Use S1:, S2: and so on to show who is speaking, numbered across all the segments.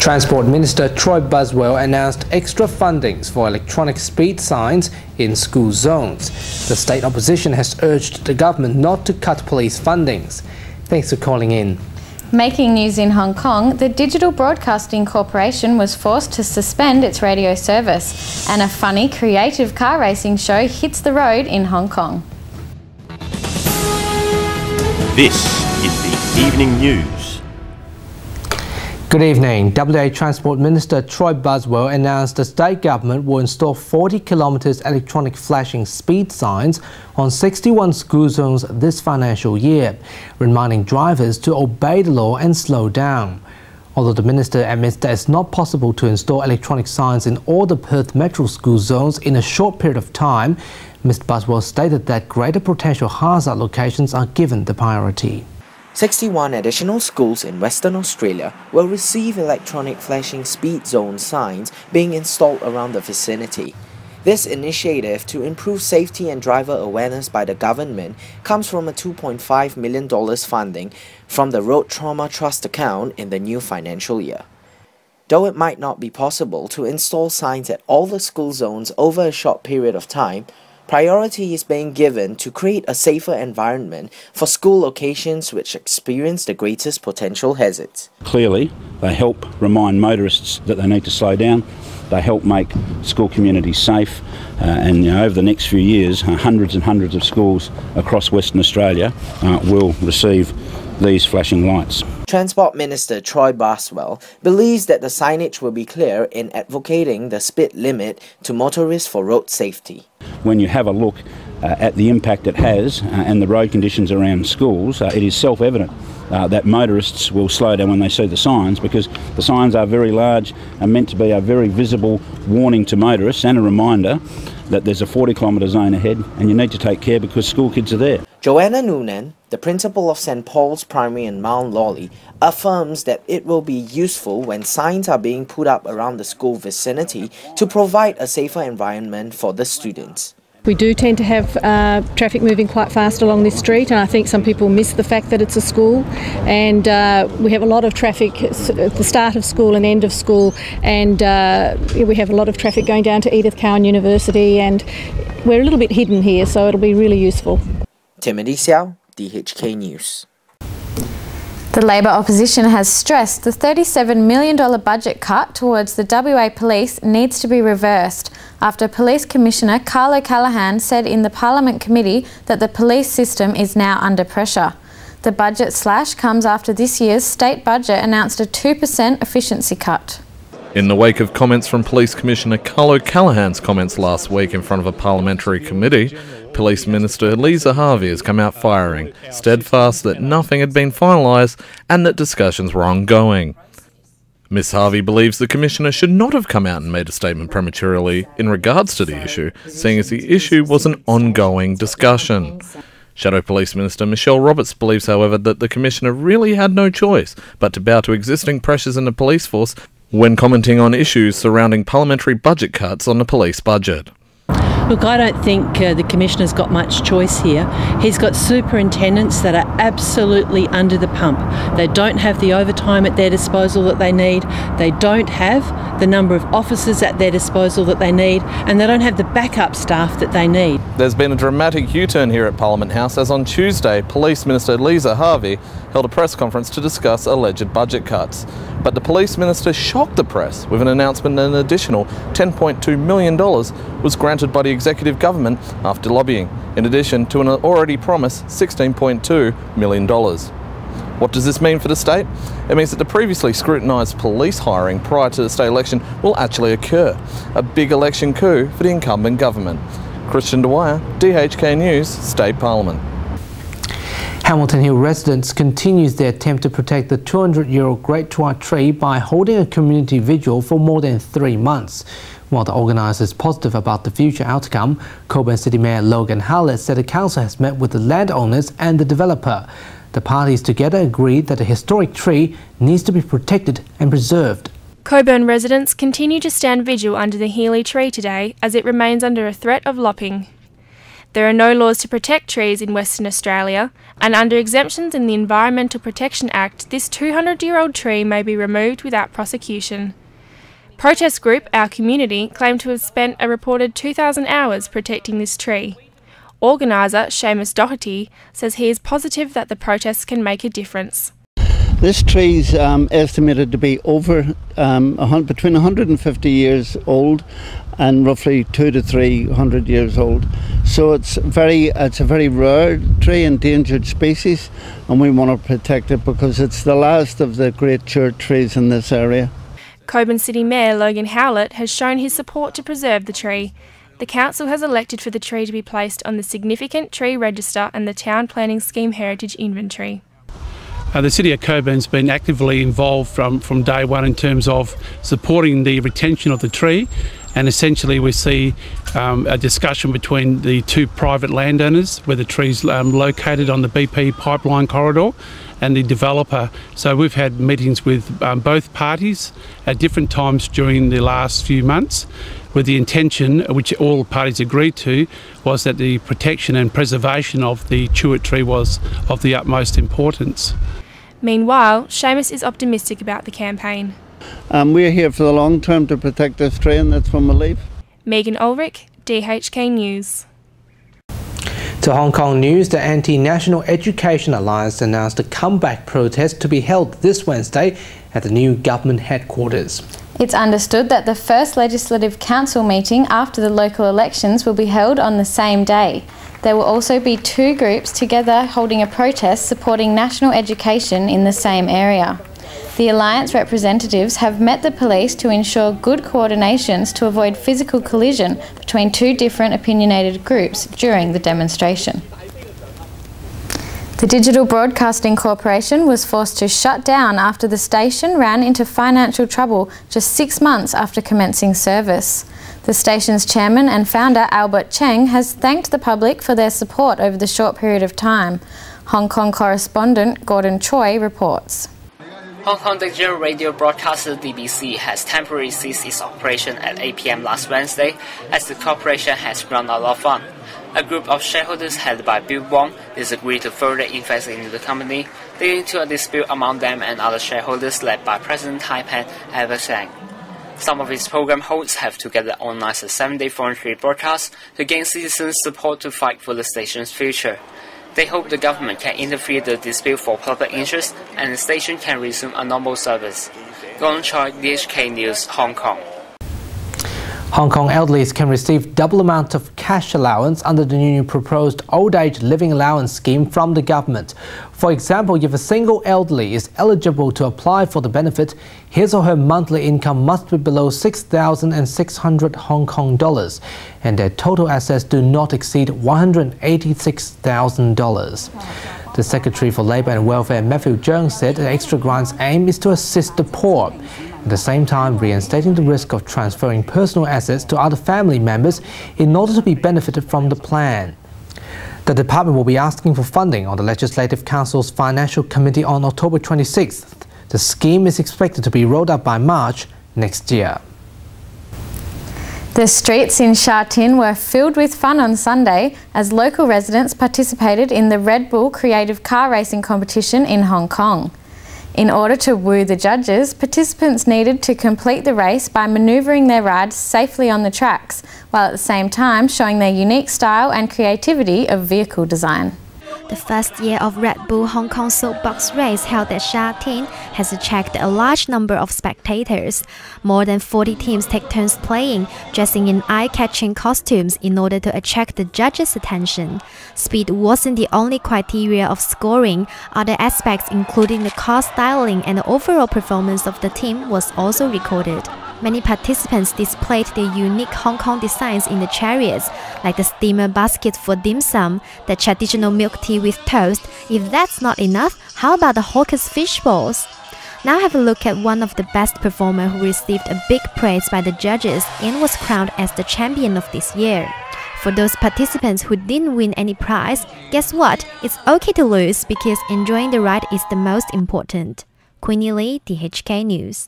S1: Transport Minister Troy Buswell announced extra fundings for electronic speed signs in school zones. The state opposition has urged the government not to cut police fundings. Thanks for calling in.
S2: Making news in Hong Kong, the Digital Broadcasting Corporation was forced to suspend its radio service, and a funny, creative car racing show hits the road in Hong Kong.
S3: This is the Evening News.
S1: Good evening. WA Transport Minister Troy Buswell announced the state government will install 40 kilometres electronic flashing speed signs on 61 school zones this financial year, reminding drivers to obey the law and slow down. Although the minister admits that it's not possible to install electronic signs in all the Perth Metro school zones in a short period of time, Mr Buswell stated that greater potential hazard locations are given the priority.
S4: 61 additional schools in Western Australia will receive electronic flashing speed zone signs being installed around the vicinity. This initiative to improve safety and driver awareness by the government comes from a $2.5 million funding from the Road Trauma Trust account in the new financial year. Though it might not be possible to install signs at all the school zones over a short period of time, priority is being given to create a safer environment for school locations which experience the greatest potential hazards.
S5: Clearly, they help remind motorists that they need to slow down. They help make school communities safe, and over the next few years, hundreds and hundreds of schools across Western Australia will receive these flashing lights.
S4: Transport Minister Troy Buswell believes that the signage will be clear in advocating the speed limit to motorists for road safety.
S5: When you have a look at the impact it has and the road conditions around schools, it is self-evident that motorists will slow down when they see the signs, because the signs are very large and meant to be a very visible warning to motorists and a reminder that there's a 40-kilometre zone ahead and you need to take care because school kids are there.
S4: Joanna Noonan, the principal of St Paul's Primary in Mount Lawley, affirms that it will be useful when signs are being put up around the school vicinity to provide a safer environment for the students.
S6: We do tend to have traffic moving quite fast along this street, and I think some people miss the fact that it's a school, and we have a lot of traffic at the start of school and end of school, and we have a lot of traffic going down to Edith Cowan University, and we're a little bit hidden here, so it'll be really useful.
S4: Timothy Seow, DHK News.
S2: The Labor opposition has stressed the $37 million budget cut towards the WA Police needs to be reversed after Police Commissioner Carlo Callaghan said in the Parliament Committee that the police system is now under pressure. The budget slash comes after this year's state budget announced a 2% efficiency cut.
S7: In the wake of comments from Police Commissioner Carlo Callaghan's comments last week in front of a parliamentary committee, Police Minister Lisa Harvey has come out firing, steadfast that nothing had been finalised and that discussions were ongoing. Ms Harvey believes the Commissioner should not have come out and made a statement prematurely in regards to the issue, seeing as the issue was an ongoing discussion. Shadow Police Minister Michelle Roberts believes, however, that the Commissioner really had no choice but to bow to existing pressures in the police force when commenting on issues surrounding parliamentary budget cuts on the police budget.
S8: Look, I don't think the Commissioner's got much choice here. He's got superintendents that are absolutely under the pump. They don't have the overtime at their disposal that they need. They don't have the number of officers at their disposal that they need, and they don't have the backup staff that they need.
S7: There's been a dramatic U-turn here at Parliament House as on Tuesday, Police Minister Lisa Harvey held a press conference to discuss alleged budget cuts. But the Police Minister shocked the press with an announcement that an additional $10.2 million was granted by the Executive Government after lobbying, in addition to an already promised $16.2 million. What does this mean for the state? It means that the previously scrutinised police hiring prior to the state election will actually occur. A big election coup for the incumbent government. Kristian Dwyer, DHK News, State Parliament.
S1: Hamilton Hill residents continues their attempt to protect the 200-year-old Great Dwyer tree by holding a community vigil for more than 3 months. While the organisers are positive about the future outcome, Cockburn City Mayor Logan Howlett said the council has met with the landowners and the developer. The parties together agreed that the historic tree needs to be protected and preserved.
S9: Cockburn residents continue to stand vigil under the Healy tree today as it remains under a threat of lopping. There are no laws to protect trees in Western Australia, and under exemptions in the Environmental Protection Act, this 200-year-old tree may be removed without prosecution. Protest group Our Community claimed to have spent a reported 2,000 hours protecting this tree. Organiser Seamus Doherty says he is positive that the protests can make a difference.
S10: This tree is estimated to be over between 150 years old and roughly 200 to 300 years old. So it's a very rare tree, endangered species, and we want to protect it because it's the last of the great chert trees in this area.
S9: Cockburn City Mayor Logan Howlett has shown his support to preserve the tree. The council has elected for the tree to be placed on the Significant Tree Register and the Town Planning Scheme Heritage Inventory.
S11: The City of Coburn's been actively involved from day one in terms of supporting the retention of the tree, and essentially we see a discussion between the two private landowners where the tree's located on the BP pipeline corridor and the developer. So we've had meetings with both parties at different times during the last few months with the intention, which all parties agreed to, was that the protection and preservation of the chert tree was of the utmost importance.
S9: Meanwhile, Seamus is optimistic about the campaign.
S10: We're here for the long term to protect this tree, and that's when we leave.
S9: Meagan Ullrich, DHK News.
S1: To Hong Kong news, the Anti-National Education Alliance announced a comeback protest to be held this Wednesday at the new government headquarters.
S2: It's understood that the first Legislative Council meeting after the local elections will be held on the same day. There will also be two groups together holding a protest supporting national education in the same area. The Alliance representatives have met the police to ensure good coordinations to avoid physical collision between two different opinionated groups during the demonstration. The Digital Broadcasting Corporation was forced to shut down after the station ran into financial trouble just 6 months after commencing service. The station's chairman and founder, Albert Cheng, has thanked the public for their support over the short period of time. Hong Kong correspondent Gordon Choi reports.
S12: Hong Kong digital radio broadcaster DBC has temporarily ceased its operation at 8 p.m. last Wednesday as the corporation has run out of funds. A group of shareholders headed by Wong disagreed to further invest in the company, leading to a dispute among them and other shareholders led by President Taipan Eversang. Some of its program hosts have together organized a 7-day voluntary broadcast to gain citizens' support to fight for the station's future. They hope the government can interfere the dispute for public interest and the station can resume a normal service. Gong Choi, DHK News, Hong Kong.
S1: Hong Kong elderlies can receive double amount of cash allowance under the new proposed old age living allowance scheme from the government. For example, if a single elderly is eligible to apply for the benefit, his or her monthly income must be below 6,600 Hong Kong dollars and their total assets do not exceed $186,000. The Secretary for Labour and Welfare, Matthew Cheung, said the extra grant's aim is to assist the poor, at the same time reinstating the risk of transferring personal assets to other family members in order to be benefited from the plan. The department will be asking for funding on the Legislative Council's Financial Committee on October 26th. The scheme is expected to be rolled out by March next year.
S2: The streets in Sha Tin were filled with fun on Sunday as local residents participated in the Red Bull Creative Car Racing competition in Hong Kong. In order to woo the judges, participants needed to complete the race by manoeuvring their rides safely on the tracks, while at the same time showing their unique style and creativity of vehicle design.
S13: The first year of Red Bull Hong Kong Soapbox Race held at Sha Tin has attracted a large number of spectators. More than 40 teams take turns playing, dressing in eye-catching costumes in order to attract the judges' attention. Speed wasn't the only criteria of scoring. Other aspects, including the car styling and the overall performance of the team, was also recorded. Many participants displayed their unique Hong Kong designs in the chariots, like the steamer basket for dim sum, the traditional milk tea with toast. If that's not enough, how about the hawker's fish balls? Now have a look at one of the best performers who received a big praise by the judges and was crowned as the champion of this year. For those participants who didn't win any prize, guess what? It's okay to lose because enjoying the ride is the most important. Queenie Lee, DHK News.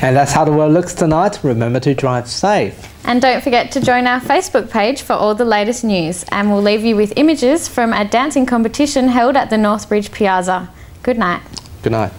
S1: And that's how the world looks tonight. Remember to drive safe.
S2: And don't forget to join our Facebook page for all the latest news. And we'll leave you with images from a dancing competition held at the Northbridge Piazza. Good night.
S1: Good night.